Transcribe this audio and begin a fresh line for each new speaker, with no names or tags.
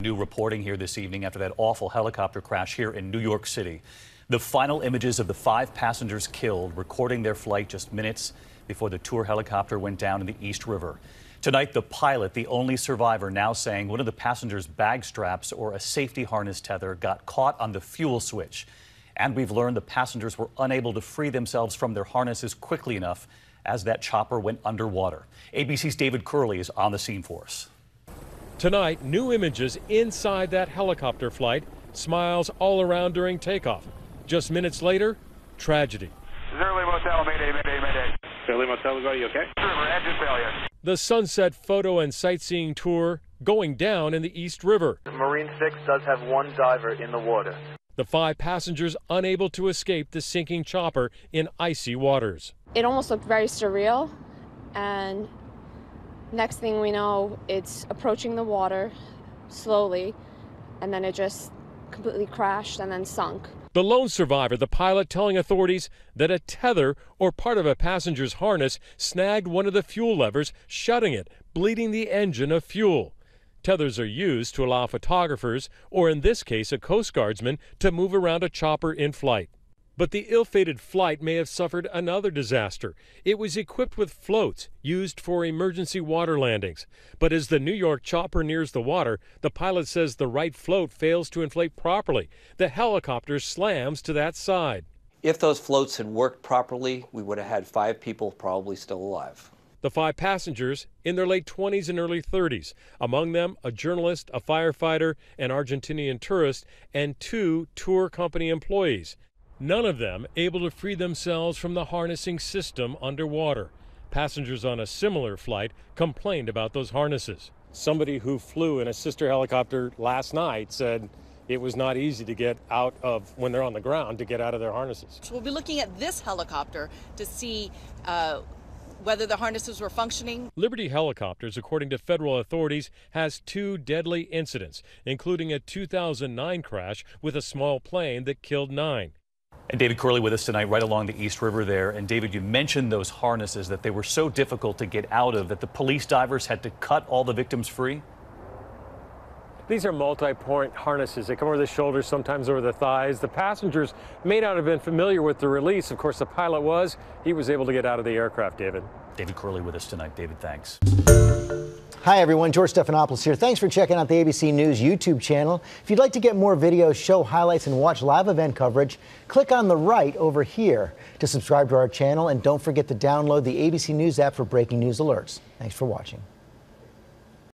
New reporting here this evening after that awful helicopter crash here in New York City. The final images of the 5 passengers killed, recording their flight just minutes before the tour helicopter went down in the East River. Tonight, the pilot, the only survivor, now saying one of the passengers' bag straps or a safety harness tether got caught on the fuel switch. And we've learned the passengers were unable to free themselves from their harnesses quickly enough as that chopper went underwater. ABC's David Curley is on the scene for us.
Tonight, new images inside that helicopter flight, smiles all around during takeoff. Just minutes later, tragedy.
Zerly Motel, mayday. Zerly Motel, are you okay? River, engine failure.
The sunset photo and sightseeing tour going down in the East River.
Marine 6 does have 1 diver in the water.
The 5 passengers unable to escape the sinking chopper in icy waters.
It almost looked very surreal, and next thing we know, it's approaching the water slowly, and then it just completely crashed and then sunk.
The lone survivor, the pilot, telling authorities that a tether or part of a passenger's harness snagged one of the fuel levers, shutting it, bleeding the engine of fuel. Tethers are used to allow photographers, or in this case a Coast Guardsman, to move around a chopper in flight. But the ill-fated flight may have suffered another disaster. It was equipped with floats used for emergency water landings. But as the New York chopper nears the water, the pilot says the right float fails to inflate properly. The helicopter slams to that side.
If those floats had worked properly, we would have had 5 people probably still alive.
The 5 passengers in their late 20s and early 30s. Among them, a journalist, a firefighter, an Argentinian tourist, and 2 tour company employees. None of them able to free themselves from the harnessing system underwater. Passengers on a similar flight complained about those harnesses. Somebody who flew in a sister helicopter last night said it was not easy to get out of, when they're on the ground, to get out of their harnesses.
So we'll be looking at this helicopter to see whether the harnesses were functioning.
Liberty Helicopters, according to federal authorities, has 2 deadly incidents, including a 2009 crash with a small plane that killed 9.
And David Curley with us tonight right along the East River there. And David, you mentioned those harnesses, that they were so difficult to get out of that the police divers had to cut all the victims free?
These are multi-point harnesses. They come over the shoulders, sometimes over the thighs. The passengers may not have been familiar with the release. Of course, the pilot was. He was able to get out of the aircraft, David.
David Curley with us tonight. David, thanks.
Hi, everyone. George Stephanopoulos here. Thanks for checking out the ABC News YouTube channel. If you'd like to get more videos, show highlights, and watch live event coverage, click on the right over here to subscribe to our channel. And don't forget to download the ABC News app for breaking news alerts. Thanks for watching.